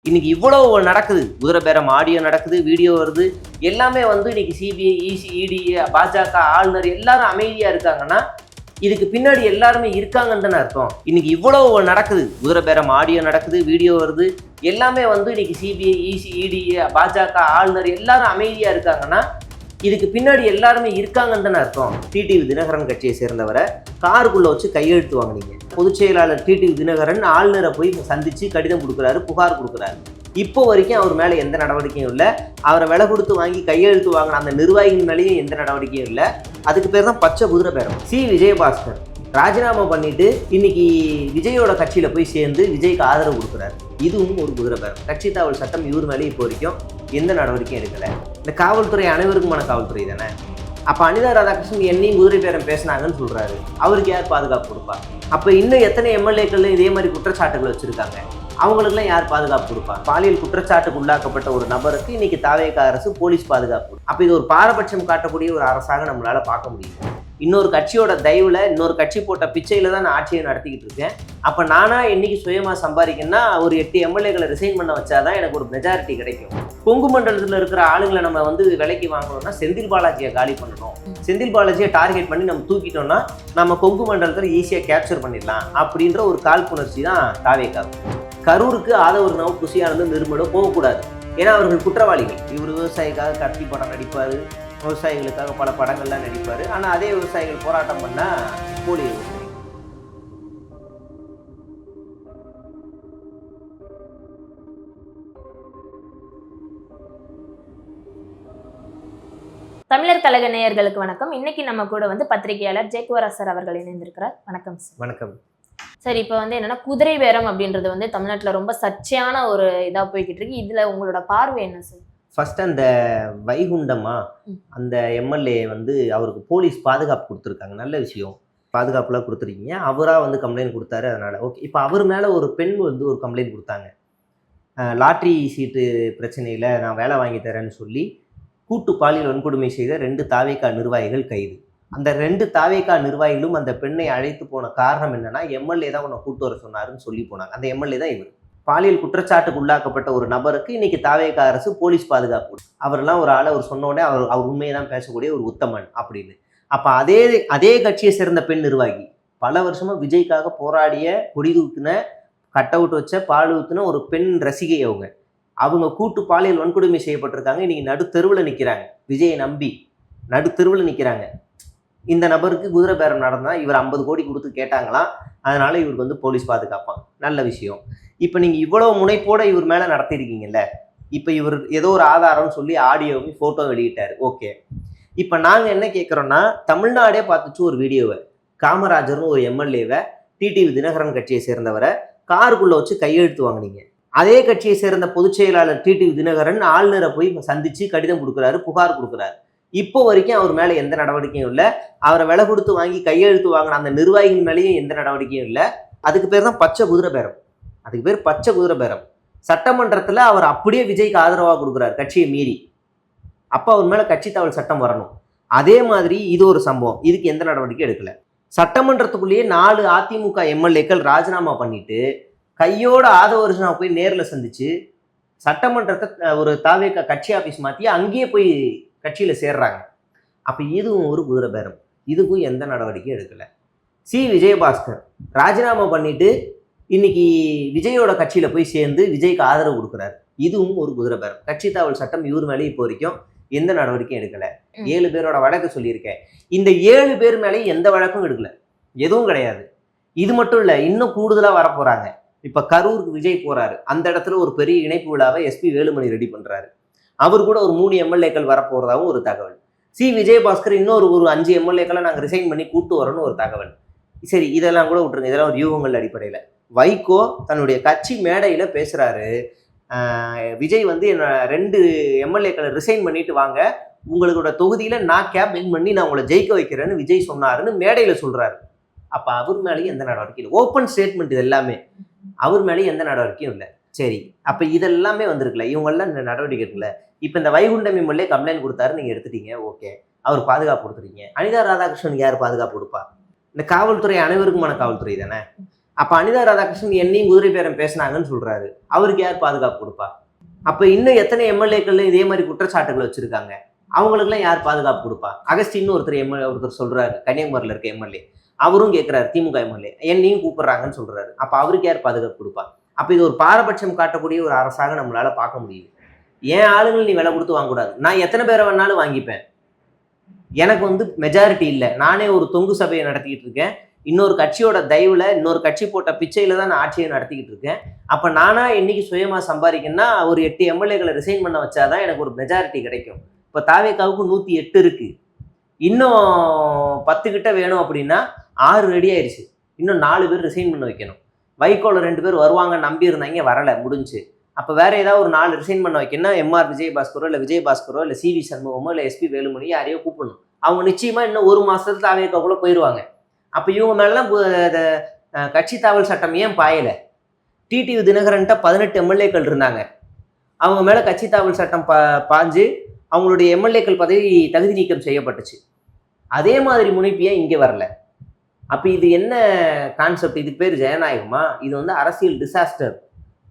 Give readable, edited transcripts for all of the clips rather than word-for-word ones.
இன்னைக்கு இவ்வளவு நடக்குது. குதிரை பேரம் ஆடியோ நடக்குது, வீடியோ வருது. எல்லாமே இன்னைக்கு சிபிஐ, இடி, பாஜக, ஆளுநர் எல்லாரும் அமைதியா இருக்காங்கன்னா, இதுக்கு பின்னாடி எல்லாருமே இருக்காங்கன்னு தானே அர்த்தம். இன்னைக்கு இவ்வளவு நடக்குது. குதிரை பேரம் ஆடியோ நடக்குது, வீடியோ வருது. எல்லாமே இன்னைக்கு சிபிஐ, இடி, பாஜக, ஆளுநர் எல்லாரும் அமைதியா இருக்காங்கன்னா, இதுக்கு பின்னாடி எல்லாருமே இருக்காங்கன்னு தானே அர்த்தம். டிடிவி தினகரன் கட்சியை சேர்ந்தவரை காருக்குள்ள வச்சு கையெழுத்து வாங்கினீங்க. பொதுச் செயலாளர் டிடிவி தினகரன் ஆளுநரை போய் சந்திச்சு கடிதம் கொடுக்குறாரு, புகார் கொடுக்குறாரு. இப்போ வரைக்கும் அவர் மேலே எந்த நடவடிக்கையும் இல்லை. அவரை விலை கொடுத்து வாங்கி கையெழுத்து வாங்கின அந்த நிர்வாகிகள் மேலேயும் எந்த நடவடிக்கையும் இல்லை. அதுக்கு பேர் தான் பச்சை குதிரை பேரம். விஜயபாஸ்கர் ராஜினாமா பண்ணிட்டு இன்னைக்கு விஜயோட கட்சியில போய் சேர்ந்து விஜய்க்கு ஆதரவு கொடுக்குறாரு. இதுவும் ஒரு குதிரை பேரம். கட்சி தாவல் சட்டம் இவர் மேலே இப்போ வரைக்கும் எந்த நடவடிக்கையும் எடுக்கல. இந்த காவல்துறை அனைவருக்குமான காவல்துறை தானே. அப்போ அனிதா ராதாகிருஷ்ணன் என்னையும் குதிரை பேரம் பேசினாங்கன்னு சொல்றாரு. அவருக்கு யார் பாதுகாப்பு கொடுப்பா? அப்போ இன்னும் எத்தனை எம்எல்ஏக்கள் இதே மாதிரி குற்றச்சாட்டுகள் வச்சிருக்காங்க, அவங்களுக்குலாம் யார் பாதுகாப்பு கொடுப்பா? பாலியல் குற்றச்சாட்டுக்கு உள்ளாக்கப்பட்ட ஒரு நபருக்கு இன்னைக்கு தாவேக அரசு போலீஸ் பாதுகாப்பு. அப்போ இது ஒரு பாரபட்சம் காட்டக்கூடிய ஒரு அரசாக நம்மளால பார்க்க முடியும். இன்னொரு கட்சியோட தயவுல, இன்னொரு கட்சி போட்ட பிச்சையில தான் நான் ஆட்சியை நடத்திக்கிட்டு இருக்கேன். அப்போ நானா என்னைக்கு சுயமா சம்பாதிக்கணும்னா ஒரு 8 எம்எல்ஏக்களை ரிசைன் பண்ண வச்சாதான் எனக்கு ஒரு மெஜாரிட்டி கிடைக்கும். கொங்கு மண்டலத்தில் இருக்கிற ஆளுங்களை நம்ம விலைக்கு வாங்கணும்னா செந்தில் பாலாஜியை காலி பண்ணணும். செந்தில் பாலாஜியை டார்கெட் பண்ணி நம்ம தூக்கிட்டோம்னா நம்ம கொங்கு மண்டலத்தில் ஈஸியாக கேப்சர் பண்ணிடலாம் அப்படின்ற ஒரு காழ்ப்புணர்ச்சி தான் தாவேகா. கரூருக்கு ஆதவர்னாவும் குஷியானந்தும் நிர்மலும் போகக்கூடாது. ஏன்னா அவர்கள் குற்றவாளிகள். இவர் விவசாயிக்காக கத்தி படம் நடிப்பார், விவசாயிகளுக்காக பல படங்கள்லாம் நடிப்பார். ஆனால் அதே விவசாயிகள் போராட்டம் பண்ணால் போலி விவசாயி. தமிழர் கழக நேயர்களுக்கு வணக்கம். இன்னைக்கு நம்ம கூட பத்திரிகையாளர் ஜெயக்குமார் அவர்கள் இணைந்திருக்கிறார். வணக்கம் சார். வணக்கம் சார். இப்போ என்னன்னா குதிரை பேரம் அப்படின்றது தமிழ்நாட்டில் ரொம்ப சர்ச்சையான ஒரு இதாக போய்கிட்டு இருக்கு. இதுல உங்களோட பார்வை என்ன சார்? ஃபர்ஸ்ட் அந்த வைகுண்டமா அந்த எம்எல்ஏ அவருக்கு போலீஸ் பாதுகாப்பு கொடுத்துருக்காங்க. நல்ல விஷயம். பாதுகாப்புலாம் கொடுத்துருக்கீங்க. அவராக கம்ப்ளைண்ட் கொடுத்தாரு, அதனால ஓகே. இப்போ அவர் மேலே ஒரு பெண் ஒரு கம்ப்ளைண்ட் கொடுத்தாங்க. லாட்ரி சீட்டு பிரச்சனையில் நான் வேலை வாங்கி தரேன்னு சொல்லி கூட்டு பாலியல் வன்கொடுமை செய்த 2 தாவேகா நிர்வாகிகள் கைது. அந்த 2 தாவேகா நிர்வாகிகளும் அந்த பெண்ணை அழைத்து போன காரணம் என்னன்னா, எம்எல்ஏ தான் உன்னை கூட்டு வர சொன்னாருன்னு சொல்லி போனாங்க. அந்த எம்எல்ஏ தான் இவர். பாலியல் குற்றச்சாட்டுக்கு உள்ளாக்கப்பட்ட ஒரு நபருக்கு இன்னைக்கு தாவேகா அரசு போலீஸ் பாதுகாப்பு. அவரெல்லாம் ஒரு ஆளை அவர் சொன்னோடனே அவர் உண்மையை தான் பேசக்கூடிய ஒரு உத்தமன் அப்படின்னு. அப்போ அதே கட்சியை சேர்ந்த பெண் நிர்வாகி பல வருஷமா விஜய்க்காக போராடிய, கொடி தூக்கின, கட் அவுட் வச்ச, பால் ஊத்துன ஒரு பெண் ரசிகை. அவங்க கூட்டு பாலியல் வன்கொடுமை செய்யப்பட்டிருக்காங்க. இன்னைக்கு நடுத்தெருவில் நிற்கிறாங்க. விஜயை நம்பி நடுத்தெருவில் நிற்கிறாங்க. இந்த நபருக்கு குதிரை பேரம் நடந்தா இவர் 50 கோடி கொடுத்து கேட்டாங்களாம். அதனால இவருக்கு போலீஸ் பாதுகாப்பான். நல்ல விஷயம். இப்போ நீங்கள் இவ்வளவு முனைப்போட இவர் மேலே நடத்திருக்கீங்கல்ல. இப்போ இவர் ஏதோ ஒரு ஆதாரம்னு சொல்லி ஆடியோவும் ஃபோட்டோ வெளியிட்டார். ஓகே. இப்போ நாங்கள் என்ன கேட்குறோன்னா, தமிழ்நாடே பார்த்துச்சு ஒரு வீடியோவை. காமராஜர்னு ஒரு எம்எல்ஏவை டிடிவி தினகரன் கட்சியை சேர்ந்தவரை காருக்குள்ளே வச்சு கையெழுத்து வாங்கினீங்க. அதே கட்சியை சேர்ந்த பொதுச் செயலாளர் டிடிவி தினகரன் ஆளுநரை போய் சந்திச்சு கடிதம் கொடுக்குறாரு, புகார் கொடுக்குறாரு. இப்போ வரைக்கும் அவர் மேலே எந்த நடவடிக்கையும் இல்லை. அவரை விலை கொடுத்து வாங்கி கையெழுத்து வாங்கின அந்த நிர்வாகிகள் மேலேயும் எந்த நடவடிக்கையும் இல்லை. அதுக்கு பேர் தான் பச்சை குதிரை பேரம். அதுக்கு பேர் பச்சை குதிரை பேரம். சட்டமன்றத்தில் அவர் அப்படியே விஜய்க்கு ஆதரவாக கொடுக்குறாரு கட்சியை மீறி. அப்போ அவர் மேலே கட்சி தாவல் சட்டம் வரணும். அதே மாதிரி இது ஒரு சம்பவம். இதுக்கு எந்த நடவடிக்கையும் எடுக்கல. சட்டமன்றத்துக்குள்ளேயே 4 அதிமுக எம்எல்ஏக்கள் ராஜினாமா பண்ணிட்டு கையோட ஆதவர்ஜனா போய் நேரில் சந்திச்சு சட்டமன்றத்தை ஒரு தாவேகா கட்சி ஆஃபீஸ் மாற்றி அங்கேயே போய் கட்சியில் சேர்றாங்க. அப்போ இதுவும் ஒரு குதிரை பேரம். இதுக்கும் எந்த நடவடிக்கையும் எடுக்கலை. விஜயபாஸ்கர் ராஜினாமா பண்ணிட்டு இன்னைக்கு விஜயோட கட்சியில் போய் சேர்ந்து விஜய்க்கு ஆதரவு கொடுக்குறாரு. இதுவும் ஒரு குதிரை பேரம். கட்சி தாவல் சட்டம் இவர் மேலே இப்போ வரைக்கும் எந்த நடவடிக்கையும் எடுக்கலை. 7 பேரோட வழக்கு சொல்லியிருக்கேன். இந்த 7 பேர் மேலேயும் எந்த வழக்கும் எடுக்கலை. எதுவும் கிடையாது. இது மட்டும் இல்லை, இன்னும் கூடுதலாக வரப்போகிறாங்க. இப்போ கரூருக்கு விஜய் போகிறாரு. அந்த இடத்துல ஒரு பெரிய இணைப்பு விழாவை எஸ்பி வேலுமணி ரெடி பண்ணுறாரு. அவர் கூட ஒரு 3 எம்எல்ஏக்கள் வரப்போகிறதாகவும் ஒரு தகவல். விஜயபாஸ்கர் இன்னொரு 5 எம்எல்ஏக்களை நாங்கள் ரிசைன் பண்ணி கூட்டு வரோன்னு ஒரு தகவல். சரி, இதெல்லாம் கூட விட்டுருங்க. இதெல்லாம் ஒரு யூகங்கள் அடிப்படையில். வைகோ தன்னுடைய கட்சி மேடையில் பேசுகிறாரு, விஜய் என்ன 2 எம்எல்ஏக்களை ரிசைன் பண்ணிட்டு வாங்க, உங்களோட தொகுதியில் நான் கேம்பெயின் பண்ணி நான் உங்களை ஜெயிக்க வைக்கிறேன்னு விஜய் சொன்னாருன்னு மேடையில் சொல்கிறாரு. அப்போ அவர் மேலேயும் எந்த நடவடிக்கையும் இல்லை. ஓப்பன் ஸ்டேட்மெண்ட் இது எல்லாமே. அவர் மேலேயும் எந்த நடவடிக்கையும் இல்லை. சரி, அப்போ இதெல்லாமே வந்திருக்குல்ல, இவங்கெல்லாம் இந்த நடவடிக்கை இருக்குல்ல. இப்போ இந்த வைகுண்டம் எம்எல்ஏ கம்ப்ளைண்ட் கொடுத்தாரு, நீங்கள் எடுத்துட்டீங்க. ஓகே, அவர் பாதுகாப்பு கொடுத்துருக்கீங்க. அனிதா ராதாகிருஷ்ணனுக்கு யார் பாதுகாப்பு கொடுப்பா? இந்த காவல்துறை அனைவருக்குமான காவல்துறை தானே. அப்ப அனிதா ராதாகிருஷ்ணன் என்னையும் குதிரை பேரம் பேசினாங்கன்னு சொல்றாரு. அவருக்கு யார் பாதுகாப்பு கொடுப்பா? அப்ப இன்னும் எத்தனை எம்எல்ஏக்கள் இதே மாதிரி குற்றச்சாட்டுகள் வச்சிருக்காங்க, அவங்களுக்குலாம் யார் பாதுகாப்பு கொடுப்பா? அகஸ்டின்னு ஒருத்தர் சொல்றாரு, கன்னியாகுமரியில் இருக்க எம்எல்ஏ. அவரும் கேட்கிறாரு, திமுக எம்எல்ஏ என்னையும் கூப்பிடுறாங்கன்னு சொல்றாரு. அப்ப அவருக்கு யார் பாதுகாப்பு கொடுப்பா? அப்ப இது ஒரு பாரபட்சம் காட்டக்கூடிய ஒரு அரசாக நம்மளால பார்க்க முடியுது. ஏன் ஆளுங்கள் நீ விலை கொடுத்து வாங்கக்கூடாது, நான் எத்தனை பேரை வேணாலும் வாங்கிப்பேன், எனக்கு வந்து மெஜாரிட்டி இல்லை, நானே ஒரு தொங்கு சபையை நடத்திக்கிட்டு இருக்கேன், இன்னொரு கட்சியோட தயவுல இன்னொரு கட்சி போட்ட பிச்சையில தான் நான் ஆட்சியை நடத்திக்கிட்டு இருக்கேன். அப்ப நானா இன்னைக்கு சுயமா சம்பாதிக்கணும்னா ஒரு 8 எம்எல்ஏக்களை ரிசைன் பண்ண வச்சாதான் எனக்கு ஒரு மெஜாரிட்டி கிடைக்கும். இப்ப தாவேகாவுக்கு 108 இருக்கு, இன்னும் 10 கிட்ட வேணும் அப்படின்னா 6 ரெடி ஆயிடுச்சு, இன்னும் 4 பேர் ரிசைன் பண்ண வைக்கணும். வைகோல 2 பேர் வருவாங்க நம்பி இருந்தாங்க, வரல, முடிஞ்சு. அப்ப வேற ஏதாவது ஒரு 4 ரிசைன் பண்ண வைக்கணும்னா எம்ஆர் விஜயபாஸ்கரோ இல்லை விஜயபாஸ்கரோ இல்லை சிவி சண்முகமோ இல்லை எஸ்பி வேலுமணி யாரையோ கூப்பிடணும். அவங்க நிச்சயமா இன்னும் 1 மாசத்துல தாவேகாக்குள்ள போயிடுவாங்க. அப்ப இவங்க மேலாம் கட்சி தாவல் சட்டம் ஏன் பாயல? டிடிவி தினகரன்ட்ட 18 எம்எல்ஏக்கள் இருந்தாங்க, அவங்க மேல கட்சி தாவல் சட்டம் பாஞ்சு அவங்களுடைய எம்எல்ஏக்கள் பதவி தகுதி நீக்கம் செய்யப்பட்டுச்சு. அதே மாதிரி முனைப்பு ஏன் இங்கே வரல? அப்ப இது என்ன கான்செப்ட்? இது பேர் ஜனநாயகமா? இது வந்து அரசியல் டிசாஸ்டர்,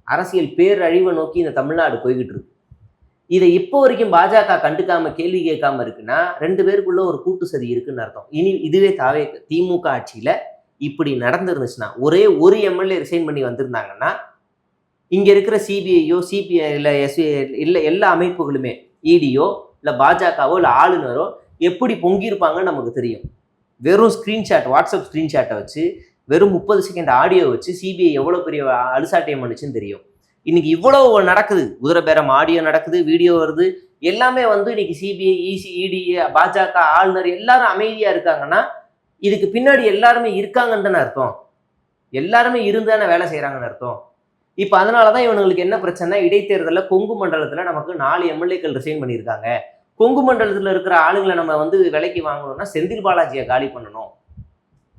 அரசியல் பேரழிவை நோக்கி இந்த தமிழ்நாடு போய்கிட்டு இருக்கு. இதை இப்போ வரைக்கும் பாஜக கண்டுக்காம கேள்வி கேட்காம இருக்குன்னா 2 பேருக்குள்ள ஒரு கூட்டு சதி இருக்குன்னு அர்த்தம். இனி இதுவே திமுக ஆட்சியில இப்படி நடந்துருந்துச்சுன்னா, ஒரே ஒரு எம்எல்ஏ ரிசைன் பண்ணி வந்திருந்தாங்கன்னா, இங்க இருக்கிற சிபிஐயோ சிபிஐ இல்லை எல்லா அமைப்புகளுமே, இடியோ இல்லை பாஜகவோ இல்லை ஆளுநரோ எப்படி பொங்கியிருப்பாங்கன்னு நமக்கு தெரியும். வெறும் ஸ்கிரீன்ஷாட், வாட்ஸ்அப் ஸ்கிரீன்ஷாட்டை வச்சு, வெறும் 30 செகண்ட் ஆடியோ வச்சு சிபிஐ எவ்வளோ பெரிய அலுசாட்டியம் பண்ணுச்சுன்னு தெரியும். இன்னைக்கு இவ்வளோ நடக்குது, குதிரை பேரம் ஆடியோ நடக்குது, வீடியோ வருது, எல்லாமே வந்து இன்னைக்கு சிபிஐ, இசி, இடி, பாஜக, ஆளுநர் எல்லாரும் அமைதியா இருக்காங்கன்னா இதுக்கு பின்னாடி எல்லாருமே இருக்காங்கன்னு தானே அர்த்தம். எல்லாருமே இருந்தானே வேலை செய்யறாங்கன்னு அர்த்தம். இப்ப அதனாலதான் இவங்களுக்கு என்ன பிரச்சனை, இடைத்தேர்தலில் கொங்கு மண்டலத்துல நமக்கு 4 எம்எல்ஏக்கள் ரிசைன் பண்ணியிருக்காங்க. கொங்கு மண்டலத்துல இருக்கிற ஆளுங்களை நம்ம வந்து விலைக்கு வாங்கணும்னா செந்தில் பாலாஜியை காலி பண்ணணும்.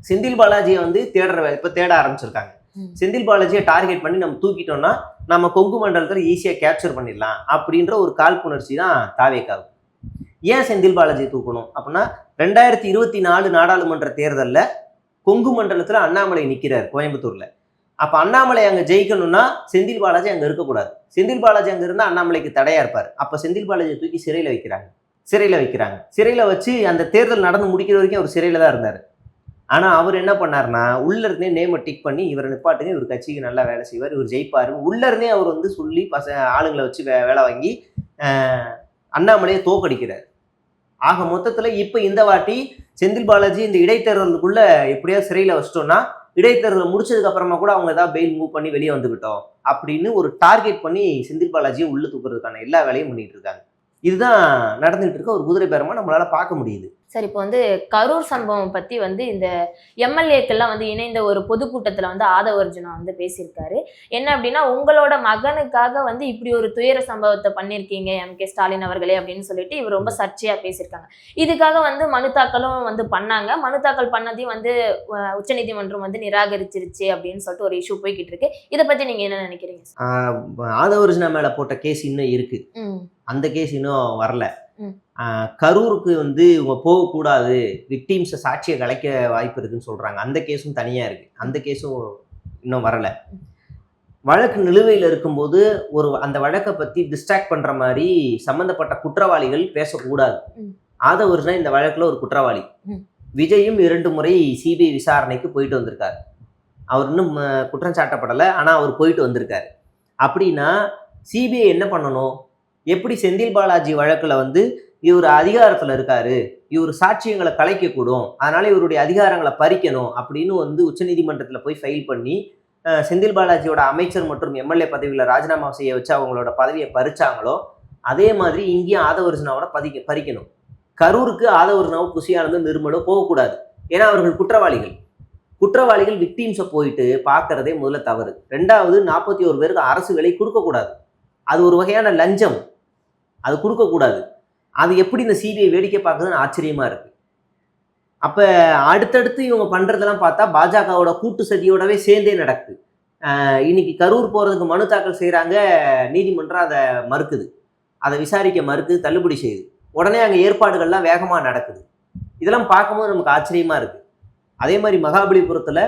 செந்தில் பாலாஜியை வந்து இப்ப தேட ஆரம்பிச்சிருக்காங்க. செந்தில் பாலாஜியை டார்கெட் பண்ணி நம்ம தூக்கிட்டோம்னா நம்ம கொங்கு மண்டலத்தில் ஈஸியா கேப்சர் பண்ணிடலாம் அப்படின்ற ஒரு காழ்ப்புணர்ச்சி தான் தாவேகாவுக்கு. ஏன் செந்தில் பாலாஜியை தூக்கணும் அப்படின்னா, 2024 நாடாளுமன்ற தேர்தலில் கொங்கு மண்டலத்துல அண்ணாமலை நிற்கிறார் கோயம்புத்தூர்ல. அப்ப அண்ணாமலை அங்க ஜெயிக்கணும்னா செந்தில் பாலாஜி அங்க இருக்கக்கூடாது. செந்தில் பாலாஜி அங்க இருந்தா அண்ணாமலைக்கு தடையா இருப்பார். அப்ப செந்தில் பாலாஜியை தூக்கி சிறையில வைக்கிறாங்க. சிறையில வச்சு அந்த தேர்தல் நடந்து முடிக்கிற வரைக்கும் அவர் சிறையில தான் இருந்தார். ஆனா அவர் என்ன பண்ணாருன்னா, உள்ள இருந்தே நேமை டிக் பண்ணி இவரை நிப்பாட்டுங்க, இவர் கட்சிக்கு நல்லா வேலை செய்வார், இவர் ஜெயிப்பாரு, உள்ள இருந்தே அவர் வந்து சொல்லி ஆளுங்களை வச்சு வேலை வாங்கி அண்ணாமலையை தோக்கடிக்கிறார். ஆக மொத்தத்துல இப்ப இந்த வாட்டி செந்தில் பாலாஜி இந்த இடைத்தேர்தலுக்குள்ள எப்படியாவது சிறையில வச்சிட்டோம்னா, இடைத்தேர்தல் முடிச்சதுக்கு அப்புறமா கூட அவங்க ஏதாவது பெயில் மூவ் பண்ணி வெளியே வந்துக்கிட்டோம் அப்படின்னு ஒரு டார்கெட் பண்ணி செந்தில் பாலாஜியை உள்ள தூக்குறதுக்கான எல்லா வேலையும் பண்ணிட்டு இருக்காங்க. இதுதான் நடந்துட்டு இருக்க ஒரு குதிரை பேரமா நம்மளால பார்க்க முடியுது. சார், இப்போ வந்து கரூர் சம்பவம் பத்தி வந்து இந்த எம்எல்ஏக்கெல்லாம் வந்து இணைந்த ஒரு பொதுக்கூட்டத்துல வந்து ஆதவர்ஜுனா வந்து பேசியிருக்காரு. என்ன அப்படின்னா, உங்களோட மகனுக்காக வந்து இப்படி ஒரு துயர சம்பவத்தை பண்ணிருக்கீங்க எம்.கே. ஸ்டாலின் அவர்களே அப்படின்னு சொல்லிட்டு இவர் ரொம்ப சர்ச்சையா பேசியிருக்காங்க. இதுக்காக வந்து மனு தாக்கலும் வந்து பண்ணாங்க. மனு தாக்கல் பண்ணதையும் வந்து உச்சநீதிமன்றம் வந்து நிராகரிச்சிருச்சு அப்படின்னு சொல்லிட்டு ஒரு இஷ்யூ போய்கிட்டு இருக்கு. இதை பத்தி நீங்க என்ன நினைக்கிறீங்க? ஆதவர்ஜுனா மேல போட்ட கேஸ் இன்னும் இருக்கு, அந்த கேஸ் இன்னும் வரல. கரூருக்கு வந்து இவங்க போகக்கூடாது, விக்டிம்ஸை சாட்சியை கலைக்க வாய்ப்பு இருக்குன்னு சொல்றாங்க. அந்த கேஸும் தனியா இருக்கு, அந்த கேஸும் இன்னும் வரல. வழக்கு நிலுவையில் இருக்கும்போது அந்த வழக்கை பத்தி டிஸ்ட்ராக்ட் பண்ற மாதிரி சம்பந்தப்பட்ட குற்றவாளிகள் பேசக்கூடாது. ஆதவர்ஜுனா இந்த வழக்குல ஒரு குற்றவாளி. விஜயும் 2 முறை சிபிஐ விசாரணைக்கு போயிட்டு வந்திருக்காரு. அவர் இன்னும் குற்றம் சாட்டப்படலை, ஆனா அவர் போயிட்டு வந்திருக்காரு. அப்படின்னா சிபிஐ என்ன பண்ணணும்? எப்படி செந்தில் பாலாஜி வழக்குல வந்து இவர் அதிகாரத்துல இருக்காரு, இவர் சாட்சியங்களை கலைக்கக்கூடும், அதனால இவருடைய அதிகாரங்களை பறிக்கணும் அப்படின்னு வந்து உச்சநீதிமன்றத்துல போய் ஃபைல் பண்ணி செந்தில் பாலாஜியோட அமைச்சர் மற்றும் எம்எல்ஏ பதவியில ராஜினாமா செய்ய வச்சு அவங்களோட பதவியை பறிச்சாங்களோ, அதே மாதிரி இங்கேயும் ஆதவர்ஜுனாவோட பறிக்கணும். கரூருக்கு ஆதவர்ஜுனாவும் குஷியானந்தும் நிர்மலோ போகக்கூடாது. ஏன்னா அவர்கள் குற்றவாளிகள் விக்டிம்ஸை போயிட்டு பார்க்கறதே முதல்ல தவறு. 2வது 41 பேருக்கு அரசு வேலை கொடுக்கக்கூடாது, அது ஒரு வகையான லஞ்சம், அது கொடுக்கக்கூடாது. அது எப்படி இந்த சிபிஐ வேடிக்கை பார்க்குறதுன்னு ஆச்சரியமா இருக்கு. அப்ப அடுத்தடுத்து இவங்க பண்றதெல்லாம் பார்த்தா பாஜகவோட கூட்டு சதியோடவே சேர்ந்தே நடக்குது. இன்னைக்கு கரூர் போறதுக்கு மனு தாக்கல் செய்யறாங்க, நீதிமன்றம் அதை மறுக்குது, அதை விசாரிக்க மறுக்குது, தள்ளுபடி செய்யுது. உடனே அங்கே ஏற்பாடுகள்லாம் வேகமாக நடக்குது. இதெல்லாம் பார்க்கும்போது நமக்கு ஆச்சரியமா இருக்கு. அதே மாதிரி மகாபலிபுரத்தில்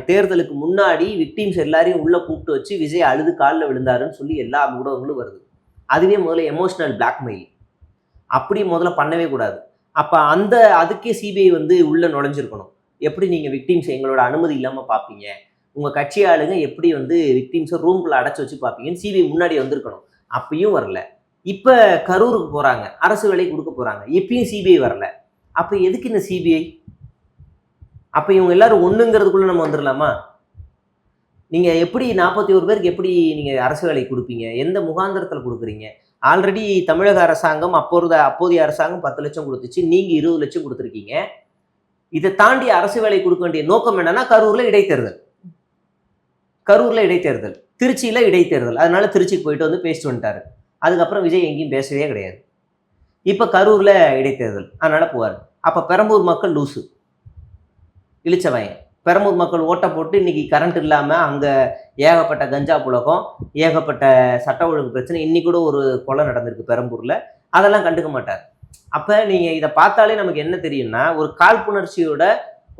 தேர்தலுக்கு முன்னாடி விக்டிம்ஸ் எல்லாரையும் உள்ளே கூப்பிட்டு வச்சு விஜய் அழுது காலில் விழுந்தாருன்னு சொல்லி எல்லா ஊடகங்களும் வருது. அதுவே முதல்ல எமோஷனல் பிளாக்மெயில், அப்படி முதல்ல பண்ணவே கூடாது. அப்போ அதுக்கே சிபிஐ வந்து உள்ளே நுழைஞ்சிருக்கணும். எப்படி நீங்கள் விக்டிம்ஸ் எங்களோட அனுமதி இல்லாமல் பார்ப்பீங்க, உங்கள் கட்சி ஆளுங்க எப்படி வந்து விக்டிம்ஸை ரூம்குள்ளே அடைச்சி வச்சு பார்ப்பீங்கன்னு சிபிஐ முன்னாடி வந்திருக்கணும். அப்பயும் வரல. இப்போ கரூருக்கு போகிறாங்க, அரசு வேலை கொடுக்க போகிறாங்க, இப்பயும் சிபிஐ வரல. அப்போ எதுக்கு இந்த சிபிஐ? அப்போ இவங்க எல்லாரும் ஒன்றுங்கிறதுக்குள்ளே நம்ம வந்துடலாமா? நீங்கள் எப்படி 41 பேருக்கு எப்படி நீங்கள் அரசு வேலை கொடுப்பீங்க? எந்த முகாந்திரத்தில் கொடுக்குறீங்க? ஆல்ரெடி தமிழக அரசாங்கம் அப்போதைய அரசாங்கம் 10 லட்சம் கொடுத்துச்சு, நீங்கள் 20 லட்சம் கொடுத்துருக்கீங்க. இதை தாண்டி அரசு வேலை கொடுக்க வேண்டிய நோக்கம் என்னன்னா கரூரில் இடைத்தேர்தல், திருச்சியில் இடைத்தேர்தல். அதனால திருச்சிக்கு போயிட்டு வந்து பேசிட்டு வந்துட்டாரு. அதுக்கப்புறம் விஜய் எங்கேயும் பேசவே கிடையாது. இப்போ கரூரில் இடைத்தேர்தல், அதனால போவார். அப்போ பெரம்பூர் மக்கள் லூசு, இழிச்சவன். பெரம்பூர் மக்கள் ஓட்டை போட்டு இன்னைக்கு கரண்ட் இல்லாமல் அங்கே ஏகப்பட்ட கஞ்சா புழக்கம், ஏகப்பட்ட சட்ட ஒழுங்கு பிரச்சனை, இன்னைக்கு கூட ஒரு கொலை நடந்திருக்கு பெரம்பூரில், அதெல்லாம் கண்டுக்க மாட்டார். அப்போ நீங்கள் இதை பார்த்தாலே நமக்கு என்ன தெரியும்னா, ஒரு காழ்ப்புணர்ச்சியோட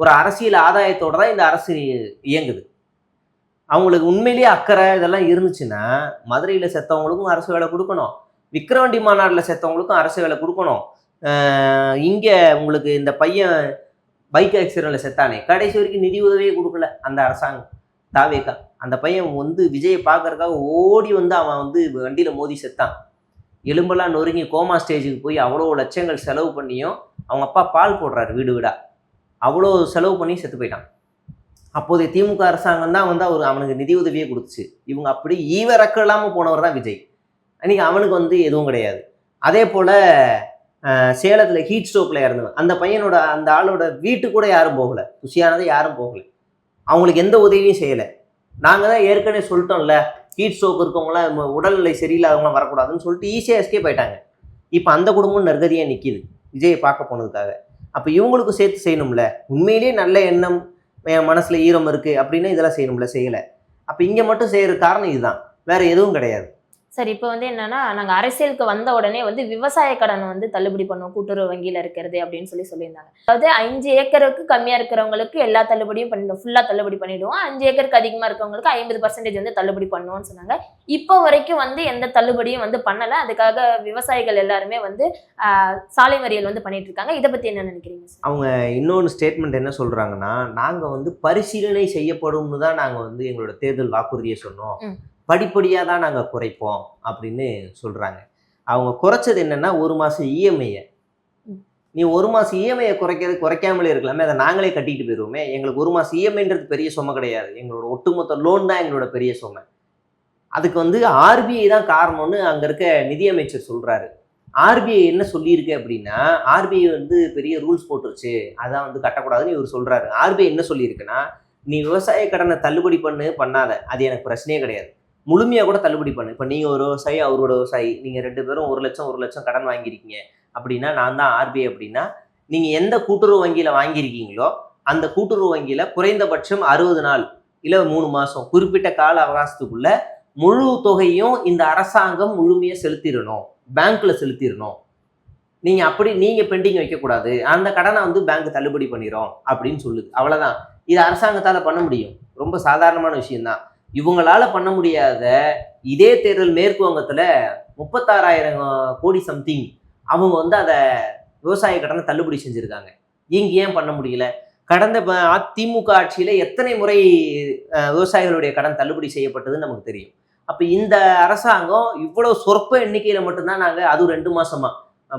ஒரு அரசியல் ஆதாயத்தோட தான் இந்த அரசு இயங்குது. அவங்களுக்கு உண்மையிலேயே அக்கறை இதெல்லாம் இருந்துச்சுன்னா மதுரையில் செத்தவங்களுக்கும் அரசு வேலை கொடுக்கணும், விக்கிரவாண்டி மாநாட்டில் செத்தவங்களுக்கும் அரசு வேலை கொடுக்கணும். இங்கே உங்களுக்கு இந்த பையன் பைக் ஆக்சிடென்ட்ல செத்தானே, கடைசி வரைக்கும் நிதி உதவியே கொடுக்கல அந்த அரசாங்கம், தாவேக்கா. அந்த பையன் வந்து விஜயை பார்க்கறதுக்காக ஓடி வந்து அவன் வந்து வண்டியில் மோதி செத்தான். எலும்பெல்லாம் நொறுங்கி கோமா ஸ்டேஜுக்கு போய் அவ்வளோ லட்சங்கள் செலவு பண்ணியும் அவங்க அப்பா பால் போடுறாரு வீடு வீடா, அவ்வளோ செலவு பண்ணி செத்து போயிட்டான். அப்போதைய திமுக அரசாங்கம் தான் வந்து அவனுக்கு நிதி உதவியே கொடுத்துச்சு. இவங்க அப்படி ஈவரக்கம் இல்லாமல் போனவர் தான் விஜய். அன்றைக்கி அவனுக்கு வந்து எதுவும் கிடையாது. அதே போல் சேலத்தில் ஹீட் ஸ்ட்ரோக்கில் இறந்தவன் அந்த பையனோட அந்த ஆளோட வீட்டுக்கு கூட யாரும் போகலை, குஷியானதை யாரும் போகலை, அவங்களுக்கு எந்த உதவியும் செய்யலை. நாங்கள் தான் ஏற்கனவே சொல்லிட்டோம்ல, ஹீட் ஸ்ட்ரோக் இருக்கவங்களாம் உடல்நிலை சரியில்லாதவங்களாம் வரக்கூடாதுன்னு சொல்லிட்டு ஈஸியாக எஸ்கேப் ஆயிட்டாங்க. இப்போ அந்த குடும்பம் நற்கதியாக நிற்கிது விஜயை பார்க்க போனதுக்காக. அப்போ இவங்களுக்கும் சேர்த்து செய்யணும்ல. உண்மையிலேயே நல்ல எண்ணம், என் மனசில் ஈரம் இருக்குது அப்படின்னா இதெல்லாம் செய்யணும்ல, செய்யலை. அப்போ இங்கே மட்டும் செய்கிற காரணம் இதுதான், வேறு எதுவும் கிடையாது. சரி, இப்போ வந்து என்னன்னா, நாங்கள் அரசியலுக்கு வந்த உடனே வந்து விவசாய கடன் வந்து தள்ளுபடி பண்ணுவோம் கூட்டுறவு வங்கியில் இருக்கிறது அப்படின்னு சொல்லியிருந்தாங்க. அதாவது 5 ஏக்கருக்கு கம்மியாக இருக்கிறவங்களுக்கு எல்லா தள்ளுபடியும் பண்ணிடுவோம், ஃபுல்லாக தள்ளுபடி பண்ணிடுவோம். 5 ஏக்கருக்கு அதிகமாக இருக்கிறவங்களுக்கு 50% வந்து தள்ளுபடி பண்ணுவோம்னு சொன்னாங்க. இப்போ வரைக்கும் வந்து எந்த தள்ளுபடியும் வந்து பண்ணலை. அதுக்காக விவசாயிகள் எல்லாருமே வந்து சாலை மறியல் வந்து பண்ணிட்டு இருக்காங்க. இதை பற்றி என்ன நினைக்கிறீங்க சார்? அவங்க இன்னொன்று ஸ்டேட்மெண்ட் என்ன சொல்கிறாங்கன்னா, நாங்கள் வந்து பரிசீலனை செய்யப்படும்னு தான் நாங்கள் வந்து எங்களோட தேர்தல் வாக்குறுதியை சொன்னோம், படிப்படியாக தான் நாங்கள் குறைப்போம் அப்படின்னு சொல்கிறாங்க. அவங்க குறைச்சது என்னென்னா 1 மாதம் இஎம்ஐயை. நீ 1 மாதம் இஎம்ஐயை குறைக்காமலே இருக்கலாமே, அதை நாங்களே கட்டிக்கிட்டு போயிடுவோமே. எங்களுக்கு 1 மாதம் இஎம்ஐன்றது பெரிய சுமை கிடையாது, எங்களோட ஒட்டுமொத்த லோன் தான் எங்களோட பெரிய சுமை. அதுக்கு வந்து ஆர்பிஐ தான் காரணம்னு அங்கே இருக்க நிதியமைச்சர் சொல்கிறாரு. ஆர்பிஐ என்ன சொல்லியிருக்கு அப்படின்னா, ஆர்பிஐ வந்து பெரிய ரூல்ஸ் போட்டுருச்சு, அதான் வந்து கட்டக்கூடாதுன்னு இவர் சொல்கிறாரு. ஆர்பிஐ என்ன சொல்லியிருக்குன்னா, நீ விவசாய கடனை தள்ளுபடி பண்ணாத, அது எனக்கு பிரச்சனையே கிடையாது, முழுமையாக கூட தள்ளுபடி பண்ணு. இப்போ நீங்கள் ஒரு விவசாயி, அவரோட விவசாயி, நீங்கள் 2 பேரும் 1 லட்சம் கடன் வாங்கியிருக்கீங்க அப்படின்னா, நான் தான் ஆர்பிஐ அப்படின்னா, நீங்கள் எந்த கூட்டுறவு வங்கியில் வாங்கியிருக்கீங்களோ அந்த கூட்டுறவு வங்கியில் குறைந்தபட்சம் 60 நாள் இல்லை 3 மாதம் குறிப்பிட்ட கால அவகாசத்துக்குள்ள முழு தொகையும் இந்த அரசாங்கம் முழுமையாக செலுத்திடணும், பேங்க்கில் செலுத்திடணும். நீங்கள் பெண்டிங் வைக்கக்கூடாது, அந்த கடனை வந்து பேங்க் தள்ளுபடி பண்ணிடும் அப்படின்னு சொல்லுது. அவ்வளோதான். இது அரசாங்கத்தால் பண்ண முடியும், ரொம்ப சாதாரணமான விஷயம்தான். இவங்களால பண்ண முடியாத இதே தேர்தல் மேற்கு வங்கத்தில் 36,000 கோடி சம்திங் அவங்க வந்து அதை விவசாய கடனை தள்ளுபடி செஞ்சுருக்காங்க. இங்கே ஏன் பண்ண முடியல? கடந்த திமுக ஆட்சியில் எத்தனை முறை விவசாயிகளுடைய கடன் தள்ளுபடி செய்யப்பட்டதுன்னு நமக்கு தெரியும். அப்போ இந்த அரசாங்கம் இவ்வளோ சொற்ப எண்ணிக்கையில் மட்டும்தான் நாங்கள், அதுவும் 2 மாதமா,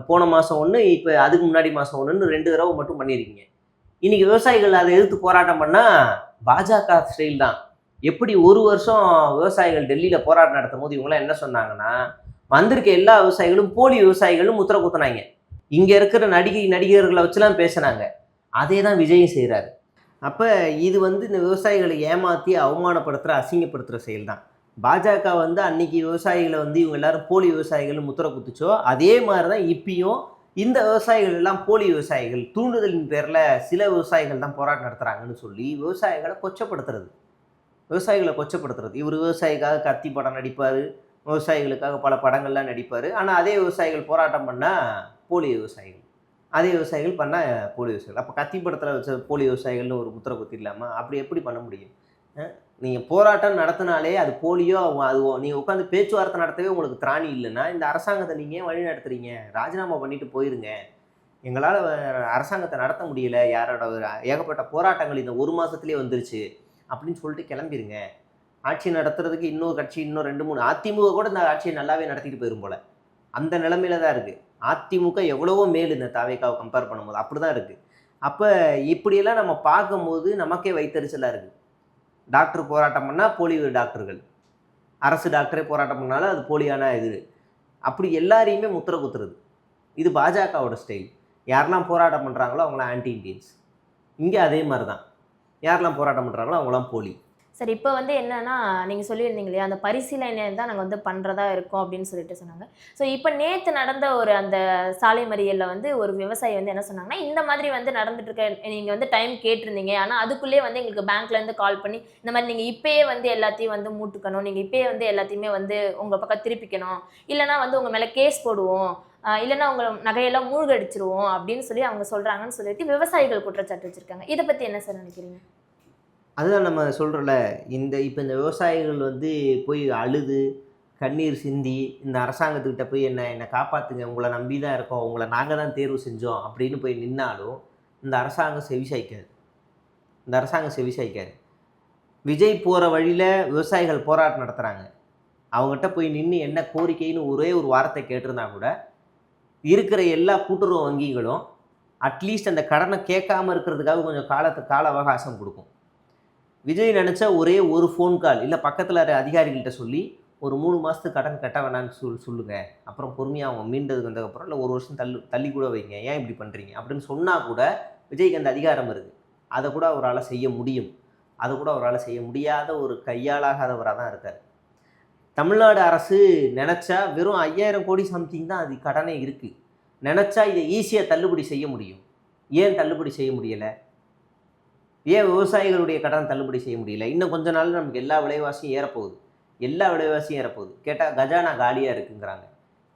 போன மாதம் ஒன்று, இப்போ அதுக்கு முன்னாடி மாதம் ஒன்றுன்னு 2 தடவை மட்டும் பண்ணியிருக்கீங்க. இன்றைக்கி விவசாயிகள் அதை எதிர்த்து போராட்டம் பண்ணால் பாஜக ஸ்டைல் தான். எப்படி 1 வருஷம் விவசாயிகள் டெல்லியில் போராட்டம் நடத்தும் போது இவங்களாம் என்ன சொன்னாங்கன்னா, வந்திருக்க எல்லா விவசாயிகளும் போலி விவசாயிகளும் முத்திர குத்துனாங்க, இங்கே இருக்கிற நடிகர்களை வச்சுலாம் பேசினாங்க. அதே தான் விஜயும் செய்கிறாரு. அப்போ இது வந்து இந்த விவசாயிகளை ஏமாற்றி அவமானப்படுத்துகிற, அசிங்கப்படுத்துகிற செயல் தான். பாஜக வந்து அன்னைக்கு விவசாயிகளை வந்து இவங்க எல்லாரும் போலி விவசாயிகள் முத்திர குத்துச்சோ, அதே மாதிரி தான் இப்பயும் இந்த விவசாயிகள் எல்லாம் போலி விவசாயிகள், தூண்டுதலின் பேரில் சில விவசாயிகள் தான் போராட்டம் நடத்துகிறாங்கன்னு சொல்லி விவசாயிகளை கொச்சப்படுத்துறது. இவர் விவசாயிக்காக கத்தி படம் நடிப்பார், விவசாயிகளுக்காக பல படங்கள்லாம் நடிப்பார். ஆனால் அதே விவசாயிகள் போராட்டம் பண்ணால் போலி விவசாயிகள். அதே விவசாயிகள் பண்ணால் போலி விவசாயிகள். அப்போ கத்தி படத்தில் வச்ச போலி விவசாயிகள்னு ஒரு முத்திரை குத்திடலாமா? அப்படி எப்படி பண்ண முடியும்? நீங்கள் போராட்டம் நடத்தினாலே அது போலியோ அதுவோ நீங்கள் உட்காந்து பேச்சுவார்த்தை நடத்தவே உங்களுக்கு திராணி இல்லைன்னா இந்த அரசாங்கத்தை நீங்கள் ஏன் வழி நடத்துறீங்க? ராஜினாமா பண்ணிட்டு போயிருங்க. எங்களால் அரசாங்கத்தை நடத்த முடியல, யாரோட ஏகப்பட்ட போராட்டங்கள் இந்த ஒரு மாதத்துலேயே வந்துருச்சு அப்படின்னு சொல்லிட்டு கிளம்பிருங்க. ஆட்சி நடத்துறதுக்கு இன்னொரு கட்சி இன்னும் 2 3 அதிமுக கூட இந்த ஆட்சியை நல்லாவே நடத்திட்டு போயிரும் போல. அந்த நிலைமையில தான் இருக்குது. அதிமுக எவ்வளவோ மேல் இந்த தாவேக்காவை கம்பேர் பண்ணும்போது அப்படி தான் இருக்குது. அப்போ இப்படியெல்லாம் நம்ம பார்க்கும்போது நமக்கே வைத்தறிச்சலாக இருக்குது. டாக்டர் போராட்டம் பண்ணால் போலி டாக்டர்கள், அரசு டாக்டரே போராட்டம் பண்ணாலும் அது போலியான இது. அப்படி எல்லாரையுமே முத்திரை குத்துறது. இது பாஜகவோட ஸ்டைல். யாரெல்லாம் போராட்டம் பண்ணுறாங்களோ அவங்களாம் ஆன்டி இண்டியன்ஸ். இங்கே அதே மாதிரி தான். யாரெல்லாம் போராட்டம் பண்ணுறாங்களோ அவங்களாம் போலி. சரி, இப்போ வந்து என்னன்னா நீங்கள் சொல்லியிருந்தீங்க இல்லையா, அந்த பரிசீலனை தான் நாங்கள் வந்து பண்ணுறதா இருக்கோம் அப்படின்னு சொல்லிட்டு சொன்னாங்க. ஸோ இப்போ நேற்று நடந்த ஒரு அந்த சாலை மறியலில் வந்து ஒரு விவசாயி வந்து என்ன சொன்னாங்கன்னா, இந்த மாதிரி வந்து நடந்துட்டு இருக்க நீங்கள் வந்து டைம் கேட்டிருந்தீங்க, ஆனால் அதுக்குள்ளேயே வந்து எங்களுக்கு பேங்க்லேருந்து கால் பண்ணி இந்த மாதிரி நீங்கள் இப்பயே வந்து எல்லாத்தையும் வந்து மூட்டுக்கணும், நீங்கள் இப்பயே வந்து எல்லாத்தையுமே வந்து உங்கள் பக்கம் திருப்பிக்கணும், இல்லைனா வந்து உங்கள் மேலே கேஸ் போடுவோம், இல்லைன்னா உங்கள் நகையெல்லாம் மூழ்கடிச்சிருவோம் அப்படின்னு சொல்லி அவங்க சொல்கிறாங்கன்னு சொல்லிட்டு விவசாயிகள் குற்றச்சாட்டு வச்சுருக்காங்க. இதை பற்றி என்ன சார் நினைக்கிறீங்க? அதுதான் நம்ம சொல்கிறோம்ல, இப்போ இந்த விவசாயிகள் வந்து போய் அழுது கண்ணீர் சிந்தி இந்த அரசாங்கத்துக்கிட்ட போய் என்னை காப்பாற்றுங்க, உங்களை நம்பி தான் இருக்கோம், உங்களை நாங்கள் தான் தேர்வு செஞ்சோம் அப்படின்னு போய் நின்னாலும் இந்த அரசாங்கம் செவிசாய்க்காது. இந்த அரசாங்கம் செவிசாய்க்காது. விஜய் போகிற வழியில் விவசாயிகள் போராட்டம் நடத்துகிறாங்க. அவங்ககிட்ட போய் நின்று என்ன கோரிக்கைன்னு ஒரே ஒரு வார்த்தை கேட்டிருந்தா கூட இருக்கிற எல்லா கூட்டுறவு வங்கிகளும் அட்லீஸ்ட் அந்த கடனை கேட்காம இருக்கிறதுக்காக கொஞ்சம் கால அவகாசம் கொடுக்கும். விஜய் நினச்சா ஒரே ஒரு ஃபோன் கால் இல்லை பக்கத்தில் அதிகாரிகள்கிட்ட சொல்லி ஒரு 3 மாதத்துக்கு கடன் கட்ட வேணான்னு சொல்லுங்கள், அப்புறம் பொறுமையாக அவங்க மீண்டதுக்கு வந்ததுக்கப்புறம் இல்லை 1 வருஷம் தள்ளி கூட வைங்க, ஏன் இப்படி பண்ணுறீங்க அப்படின்னு சொன்னால் கூட விஜய்க்கு அந்த அதிகாரம் இருக்குது. அதை கூட அவரால் செய்ய முடியும். அதை கூட அவரால் செய்ய முடியாத ஒரு கையாளாகாதவராக தான் இருக்கார். தமிழ்நாடு அரசு நினச்சா வெறும் 5000 கோடி சம்திங் தான் அது கடனே இருக்குது. நினச்சா இதை ஈஸியாக தள்ளுபடி செய்ய முடியும். ஏன் தள்ளுபடி செய்ய முடியலை? ஏன் விவசாயிகளுடைய கடன் தள்ளுபடி செய்ய முடியல? இன்னும் கொஞ்ச நாள் நமக்கு எல்லா விலைவாசியும் ஏறப்போகுது. கேட்டால் கஜானா காலியாக இருக்குங்கிறாங்க.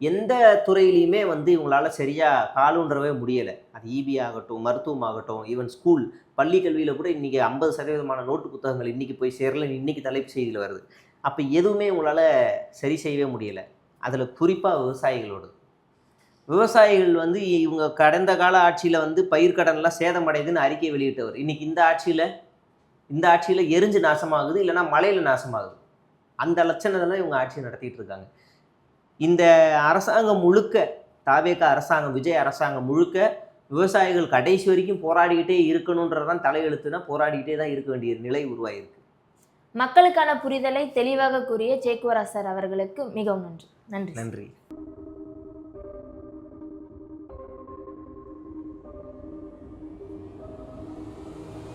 எந்த துறையிலையுமே வந்து இவங்களால சரியாக காலூன்றவே முடியலை. அது ஈபி ஆகட்டும், மருத்துவம் ஆகட்டும், ஈவன் ஸ்கூல் பள்ளி கல்வியில் கூட இன்றைக்கி 50% நோட்டு புத்தகங்கள் இன்றைக்கி போய் சேரலன்னு இன்றைக்கி தலைப்பு செய்தியில் வருது. அப்போ எதுவுமே இவங்களால் சரி செய்யவே முடியலை. அதில் குறிப்பாக விவசாயிகள் வந்து இவங்க கடந்த கால ஆட்சியில் வந்து பயிர்க்கடன்லாம் சேதமடையுதுன்னு அறிக்கை வெளியிட்டவர் இன்றைக்கி இந்த ஆட்சியில் எரிஞ்சு நாசமாகுது, இல்லைனா மழையில் நாசமாகுது. அந்த லட்சணத்தில் இவங்க ஆட்சி நடத்திட்டு இருக்காங்க. இந்த அரசாங்கம் முழுக்க, தாவேகா அரசாங்கம், விஜய் அரசாங்கம் முழுக்க விவசாயிகள் கடைசி வரைக்கும் போராடிக்கிட்டே இருக்கணுன்றதான் தலையெழுத்துனா போராடிக்கிட்டே தான் இருக்க வேண்டிய நிலை உருவாயிருக்கு. மக்களுக்கான புரிதலை தெளிவாக கூறிய சேக்குவரா சார் அவர்களுக்கு மிகவும் நன்றி. நன்றி.